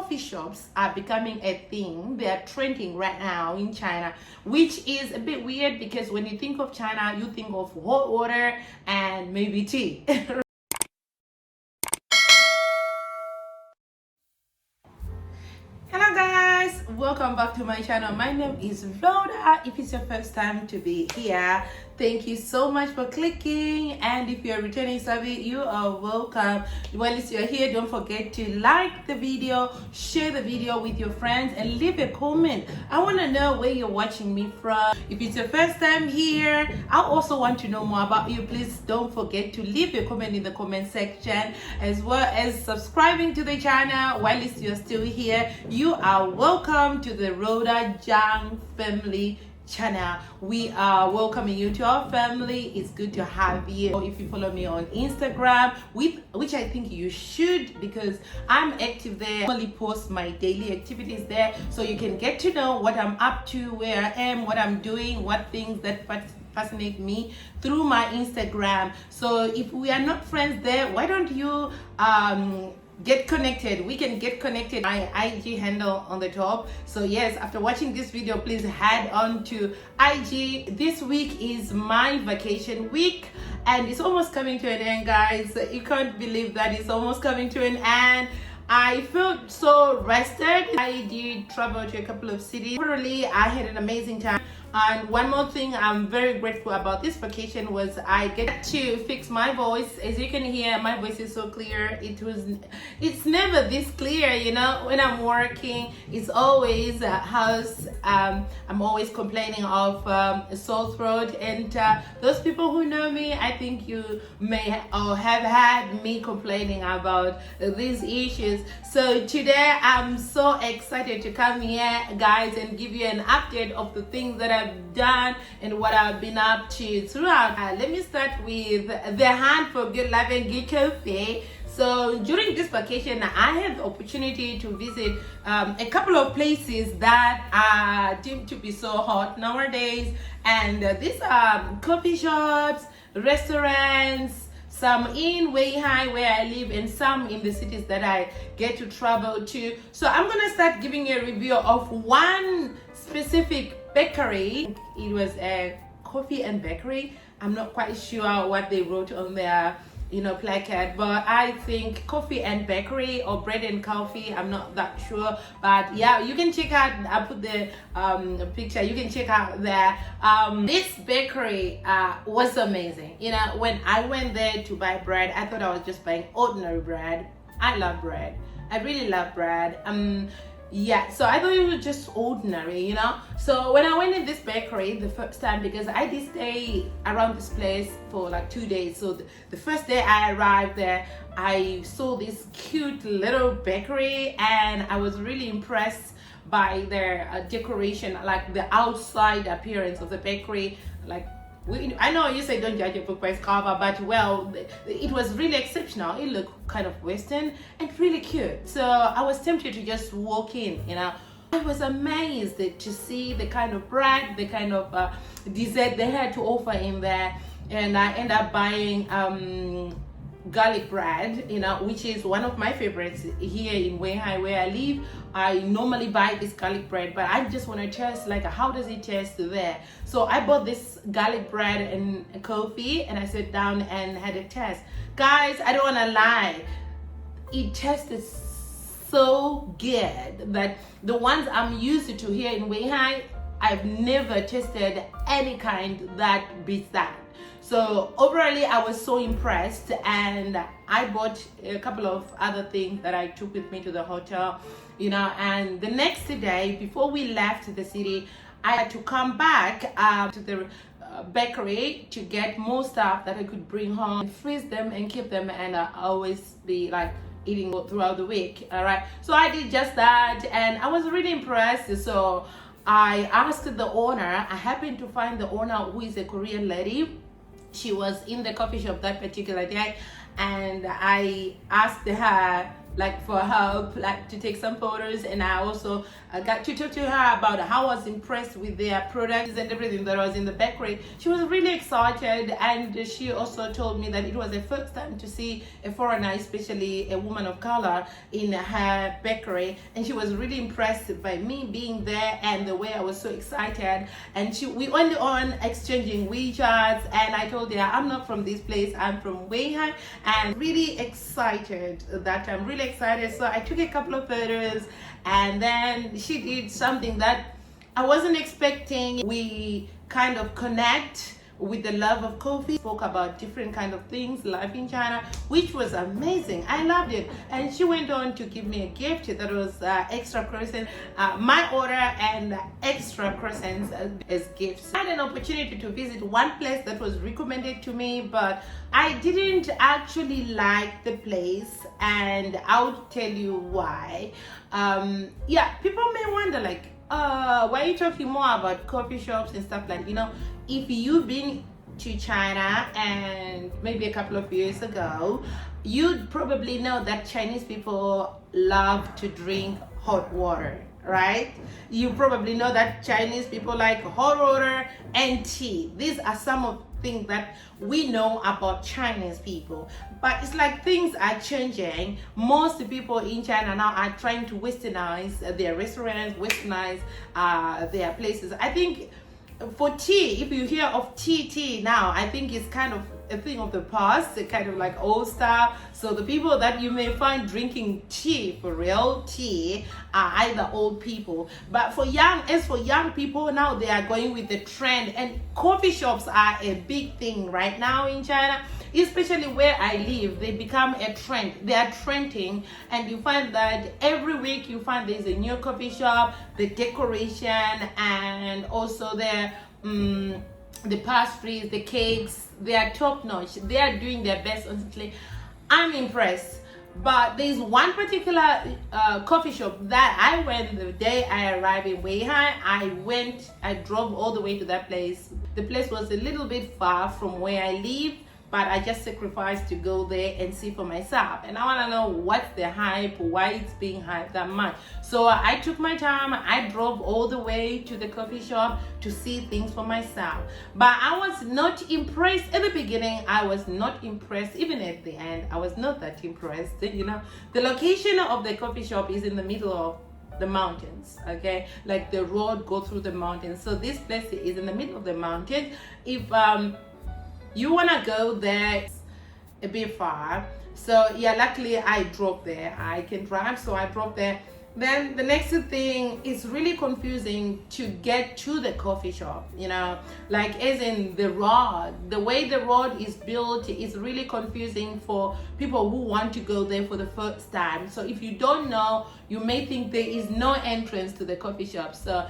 coffee shops are becoming a thing. They are trending right now in China, which is a bit weird because when you think of China, you think of hot water and maybe tea. Hello guys, welcome back to my channel. My name is Rodah. If it's your first time to be here, thank you so much for clicking, and if you're a returning subby, you are welcome. While you're here, don't forget to like the video, share the video with your friends, and leave a comment. I want to know where you're watching me from. If it's your first time here, I also want to know more about you. Please don't forget to leave a comment in the comment section, as well as subscribing to the channel. While you're still here, you are welcome to the Rodah Zhang family channel. We are welcoming you to our family. It's good to have you. If you follow me on Instagram, which I think you should, because I'm active there. I only post my daily activities there, so you can get to know what I'm up to, where I am, what I'm doing, what things that fascinate me through my Instagram. So if we are not friends there, why don't you get connected? We can get connected. My IG handle on the top. So yes, after watching this video, please head on to IG. This week is my vacation week and it's almost coming to an end, guys. You can't believe that it's almost coming to an end. I felt so rested. I did travel to a couple of cities. Overall, I had an amazing time. And one more thing I'm very grateful about this vacation was I get to fix my voice. As you can hear, my voice is so clear. It's never this clear, you know. When I'm working, it's always I'm always complaining of a sore throat, and those people who know me, I think you may or have had me complaining about these issues. So today I'm so excited to come here, guys, and give you an update of the things that I've done and what I've been up to throughout. Let me start with the hunt for good life and good coffee. So during this vacation, I had the opportunity to visit a couple of places that are deemed to be so hot nowadays, and these are coffee shops, restaurants, some in Weihai where I live, and some in the cities that I get to travel to. So I'm gonna start giving you a review of one specific bakery. It was a coffee and bakery. I'm not quite sure what they wrote on their placard, but I think coffee and bakery or bread and coffee, I'm not that sure. But yeah, you can check out, I put the picture, you can check out there. This bakery was amazing. When I went there to buy bread, I thought I was just buying ordinary bread. I love bread. I really love bread. Yeah, so I thought it was just ordinary, So when I went in this bakery the first time, because I did stay around this place for like 2 days. So the first day I arrived there, I saw this cute little bakery and I was really impressed by their decoration, like the outside appearance of the bakery. I know you say don't judge a book by its cover, but well, it was really exceptional. It looked kind of Western and really cute. So I was tempted to just walk in, I was amazed to see the kind of bread, the kind of dessert they had to offer in there. And I ended up buying garlic bread, which is one of my favorites here in Weihai where I live. I normally buy this garlic bread, but I just want to test how does it taste there. So I bought this garlic bread and coffee, and I sat down and had a test. Guys, I don't want to lie, it tasted so good that the ones I'm used to here in Weihai, I've never tasted any kind that beats that. So overall, I was so impressed, and I bought a couple of other things that I took with me to the hotel, and the next day before we left the city, I had to come back to the bakery to get more stuff that I could bring home and freeze them and keep them, and always be eating throughout the week. All right, so I did just that, and I was really impressed. So I asked the owner. I happened to find the owner, who is a Korean lady. She was in the coffee shop that particular day, and I asked her like for help, like to take some photos. And I also got to talk to her about how I was impressed with their products and everything that was in the bakery. She was really excited, and she also told me that it was the first time to see a foreigner, especially a woman of color, in her bakery, and she was really impressed by me being there and the way I was so excited. And we went on exchanging WeChats, and I told her I'm not from this place, I'm from Weihai, and really excited that I'm really excited. So I took a couple of photos, and then she did something that I wasn't expecting. We kind of connect with the love of coffee, spoke about different kind of things, life in China, which was amazing. I loved it. And she went on to give me a gift that was extra croissant, my order and extra croissants as gifts. I had an opportunity to visit one place that was recommended to me, but I didn't actually like the place, and I'll tell you why. Yeah, people may wonder, like, why are you talking more about coffee shops and stuff? Like, if you've been to China and maybe a couple of years ago, you'd probably know that Chinese people love to drink hot water, right? You probably know that Chinese people like hot water and tea. These are some of things that we know about Chinese people. But it's like things are changing. Most people in China now are trying to westernize their restaurants, westernize their places. I think for tea, if you hear of tea now, I think it's kind of a thing of the past, kind of like old style. So the people that you may find drinking tea, for real tea, are either old people. But for young people now, they are going with the trend, and coffee shops are a big thing right now in China, especially where I live. They become a trend. They are trending, and you find that every week you find there's a new coffee shop, the decoration, and also the pastries, the cakes, they are top notch. They are doing their best. Honestly, I'm impressed. But there's one particular coffee shop that I went the day I arrived in Weihai. I drove all the way to that place. The place was a little bit far from where I live, but I just sacrificed to go there and see for myself. And I want to know what's the hype, why it's being hyped that much. So I took my time. I drove all the way to the coffee shop to see things for myself. But I was not impressed at the beginning. I was not impressed. Even at the end, I was not that impressed. The location of the coffee shop is in the middle of the mountains, okay? Like the road go through the mountains. So this place is in the middle of the mountains. If you want to go there, it's a bit far. So yeah, luckily I drove there. I can drive, so I drove there. Then the next thing is really confusing to get to the coffee shop, like as in the road. The way the road is built is really confusing for people who want to go there for the first time. So if you don't know, you may think there is no entrance to the coffee shop. So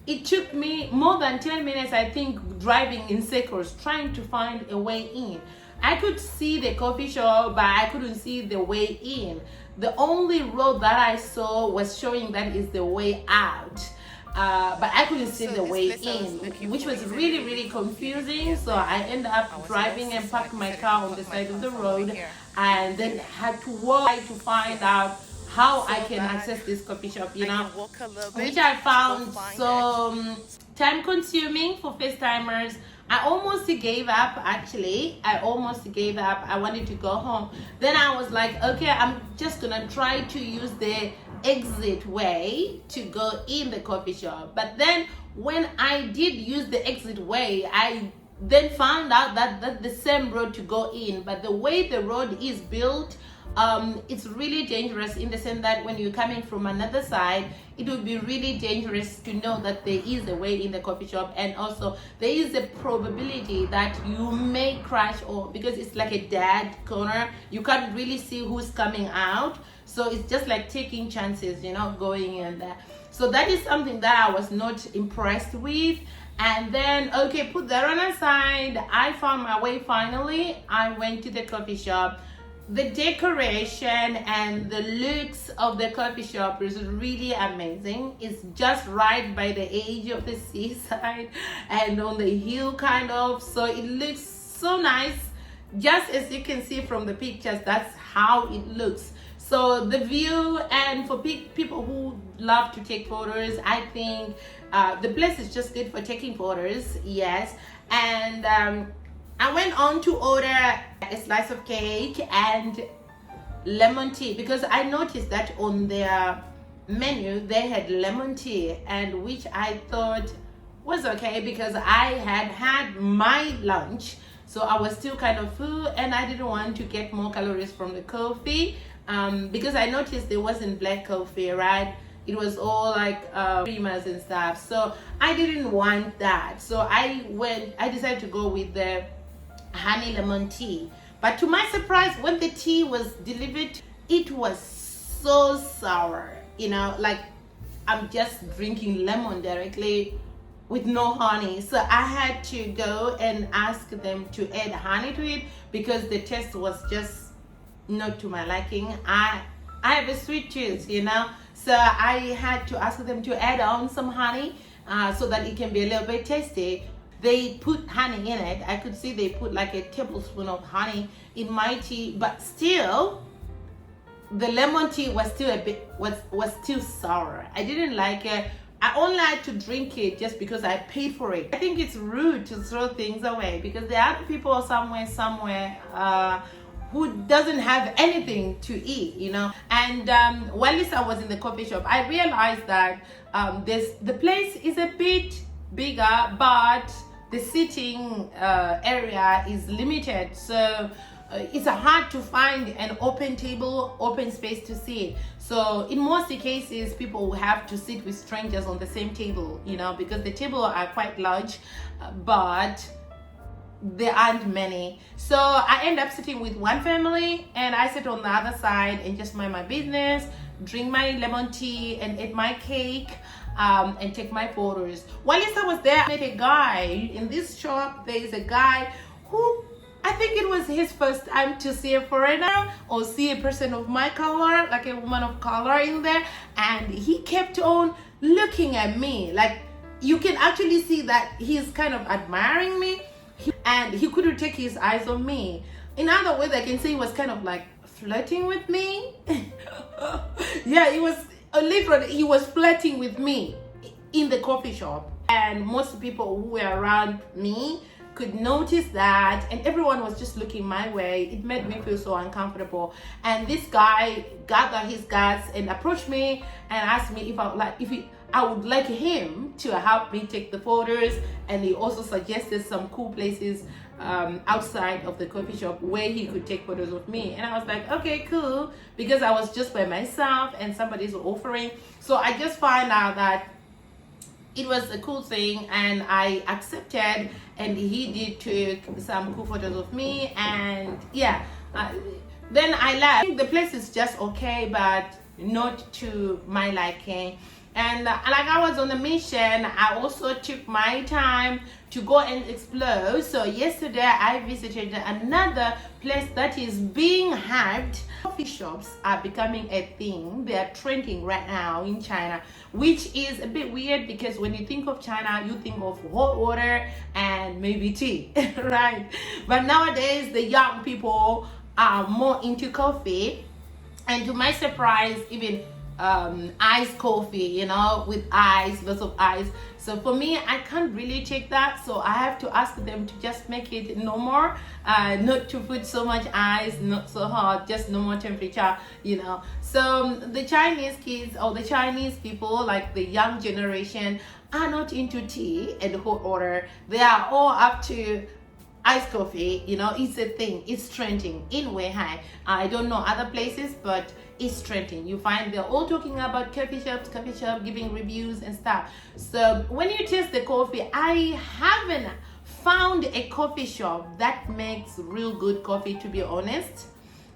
it took me more than 10 minutes, I think, driving in circles, trying to find a way in. I could see the coffee shop, but I couldn't see the way in. The only road that I saw was showing that is the way out. But I couldn't see the way in, which was really, really confusing. So I ended up driving and parked my car on the side of the road, and then had to walk to find out how I can access this coffee shop, which I found so time consuming for first timers. I almost gave up, actually. I wanted to go home. Then I was like, okay, I'm just gonna try to use the exit way to go in the coffee shop. But then when I did use the exit way, I then found out that that's the same road to go in. But the way the road is built, it's really dangerous in the sense that when you're coming from another side, it would be really dangerous to know that there is a way in the coffee shop, and also there is a probability that you may crash, or because it's like a dead corner, you can't really see who's coming out. So it's just like taking chances, going in there. So that is something that I was not impressed with. And then, okay, put that on aside, I found my way finally. I went to the coffee shop. The decoration and the looks of the coffee shop is really amazing. It's just right by the edge of the seaside and on the hill kind of. So it looks so nice. Just as you can see from the pictures, that's how it looks. So the view, and for people who love to take photos, I think the place is just good for taking photos. Yes. And I went on to order a slice of cake and lemon tea, because I noticed that on their menu they had lemon tea, and which I thought was okay because I had my lunch, so I was still kind of full and I didn't want to get more calories from the coffee, because I noticed there wasn't black coffee, right? It was all like creamers and stuff, so I didn't want that. So I decided to go with the honey lemon tea. But to my surprise, when the tea was delivered, it was so sour, like I'm just drinking lemon directly with no honey. So I had to go and ask them to add honey to it because the taste was just not to my liking. I have a sweet tooth, so I had to ask them to add on some honey so that it can be a little bit tasty. They put honey in it. I could see they put like a tablespoon of honey in my tea, but still the lemon tea was still was still sour. I didn't like it. I only had to drink it just because I paid for it. I think it's rude to throw things away because there are people somewhere who doesn't have anything to eat, And while I was in the coffee shop, I realized that the place is a bit bigger, but the sitting area is limited, so it's hard to find an open table, open space to sit. So in most cases, people will have to sit with strangers on the same table, because the tables are quite large, but there aren't many. So I end up sitting with one family and I sit on the other side and just mind my business, drink my lemon tea and eat my cake, and take my photos. While I was there, I met a guy in this shop. There is a guy who I think it was his first time to see a foreigner or see a person of my color, like a woman of color in there, and he kept on looking at me. Like you can actually see that he's kind of admiring me, and he couldn't take his eyes on me. In other words, I can say he was kind of like flirting with me. Yeah, he was literally, he was flirting with me in the coffee shop, and most people who were around me could notice that, and everyone was just looking my way. It made me feel so uncomfortable. And this guy gathered his guts and approached me and asked me if I would like him to help me take the photos, and he also suggested some cool places outside of the coffee shop where he could take photos of me. And I was like, okay, cool, because I was just by myself and somebody's offering. So I just found out that it was a cool thing and I accepted, and he did take some cool photos of me, and yeah, then I left. I think the place is just okay, but not to my liking. And like I was on a mission, I also took my time to go and explore. So yesterday I visited another place that is being hyped. Coffee shops are becoming a thing. They are trending right now in China, which is a bit weird because when you think of China, you think of hot water and maybe tea, right? But nowadays the young people are more into coffee, and to my surprise, even iced coffee, with ice, lots of ice. So for me, I can't really take that, so I have to ask them to just make it normal, not to put so much ice, not so hot, just normal temperature, So the Chinese kids or the Chinese people, like the young generation, are not into tea and hot water. They are all up to iced coffee. It's a thing. It's trending in Weihai. I don't know other places, but it's trending. You find they're all talking about coffee shop, giving reviews and stuff. So when you taste the coffee, I haven't found a coffee shop that makes real good coffee, to be honest.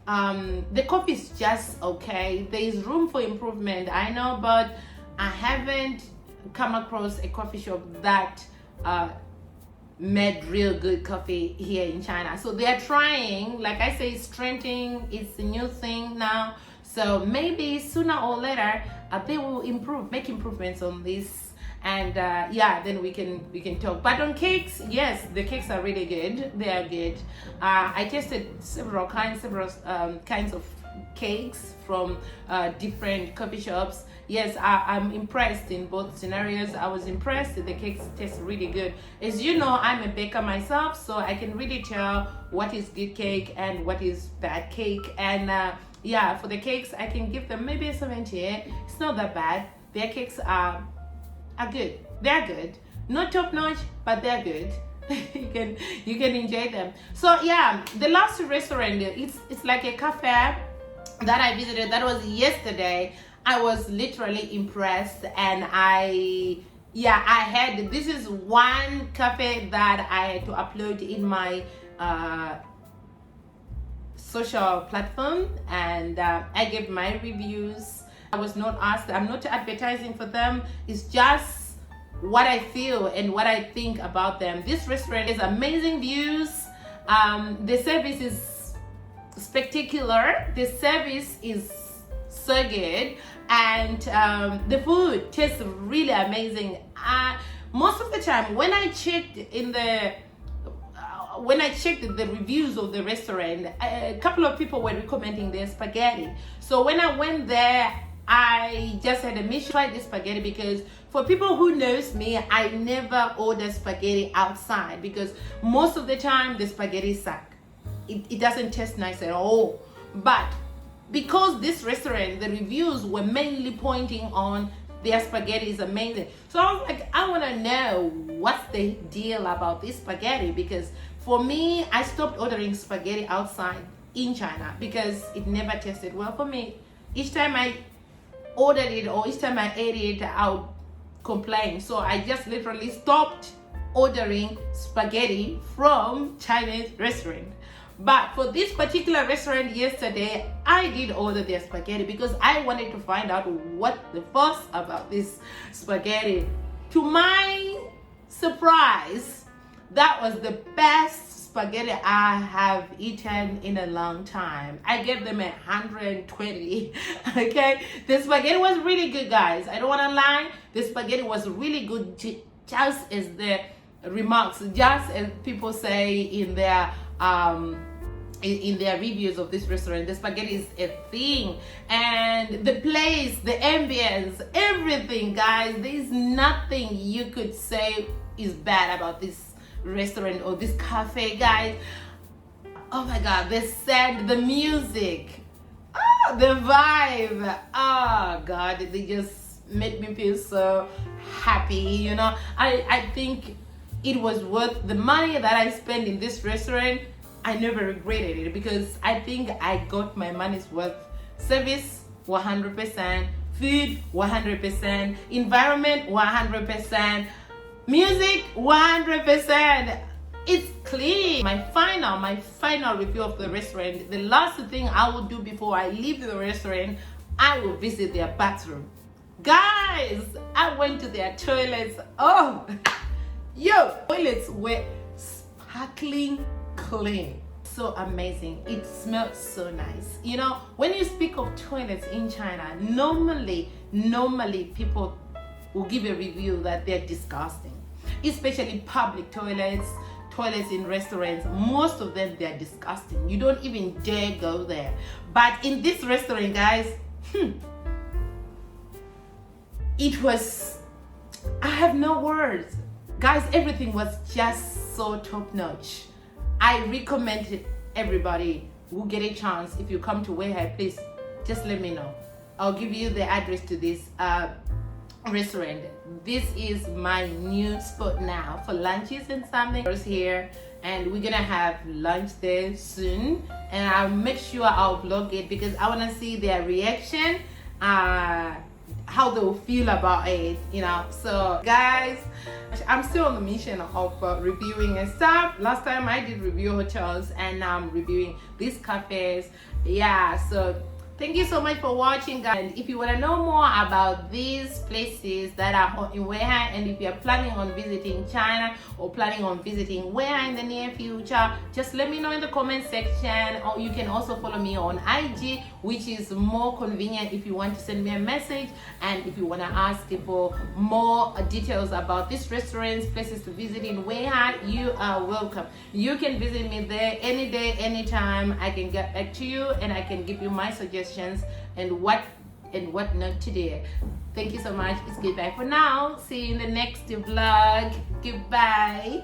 The coffee is just okay. There is room for improvement, I know, but I haven't come across a coffee shop that made real good coffee here in China. So they are trying, like I say, it's trending, it's a new thing now. So maybe sooner or later they will make improvements on this, and then we can talk. But on cakes, yes, the cakes are really good. They are good. I tasted several kinds of cakes from different coffee shops. Yes, I'm impressed in both scenarios. I was impressed that the cakes taste really good. As you know, I'm a baker myself, so I can really tell what is good cake and what is bad cake. And yeah, for the cakes, I can give them maybe a 78. It's not that bad. Their cakes are good. They're good. Not top notch, but they're good. you can enjoy them. So yeah, the last restaurant, it's like a cafe that I visited. That was yesterday. I was literally impressed, and I had, this is one cafe that I had to upload in my social platform, and I gave my reviews. I was not asked. I'm not advertising for them. It's just what I feel and what I think about them. This restaurant is amazing views. The service is spectacular. The service is so good, and the food tastes really amazing. Most of the time when I checked the reviews of the restaurant, a couple of people were recommending their spaghetti. So when I went there, I just had a mission to try this spaghetti, because for people who knows me, I never order spaghetti outside, because most of the time the spaghetti suck. It doesn't taste nice at all. But because this restaurant, the reviews were mainly pointing on their spaghetti is amazing. So I was like, I want to know what's the deal about this spaghetti, because for me, I stopped ordering spaghetti outside in China because it never tasted well for me. Each time I ordered it or each time I ate it, I would complain. So I just literally stopped ordering spaghetti from Chinese restaurant. But for this particular restaurant yesterday, I did order their spaghetti because I wanted to find out what the fuss about this spaghetti. To my surprise, that was the best spaghetti I have eaten in a long time. I gave them 120. Okay, the spaghetti was really good, guys. I don't want to lie. The spaghetti was really good, just as the remarks, just as people say in their reviews of this restaurant. The spaghetti is a thing, and the place, the ambience, everything, guys. There's nothing you could say is bad about this restaurant or this cafe, guys. Oh my god, the scent, the music, the vibe, oh god, they just made me feel so happy, you know. I think it was worth the money that I spent in this restaurant. I never regretted it because I think I got my money's worth. Service 100%, food 100%, environment 100%, music 100%. It's clean. My final review of the restaurant, the last thing I will do before I leave the restaurant, I will visit their bathroom. Guys, I went to their toilets. Oh, yo, toilets were sparkling clean. So amazing. It smells so nice. You know, when you speak of toilets in China, normally people will give a review that they're disgusting, especially public toilets in restaurants. Most of them, they're disgusting. You don't even dare go there. But in this restaurant, guys, it was, I have no words, guys. Everything was just so top notch. I recommend everybody who get a chance, if you come to Weihai, please just let me know. I'll give you the address to this restaurant. This is my new spot now for lunches and something here, and we're gonna have lunch there soon, and I'll make sure I'll vlog it because I want to see their reaction, how they'll feel about it, you know. So guys, I'm still on the mission of reviewing and stuff. Last time I did review hotels, and now I'm reviewing these cafes. Yeah, so Thank you so much for watching, guys. And if you want to know more about these places that are in Weihai, and if you're planning on visiting China or planning on visiting Weihai in the near future, just let me know in the comment section, or you can also follow me on IG, which is more convenient if you want to send me a message, and if you want to ask for more details about these restaurants, places to visit in Weihai, you are welcome. You can visit me there any day, anytime. I can get back to you and I can give you my suggestions and what not to do. Thank you so much. It's goodbye for now. See you in the next vlog. Goodbye.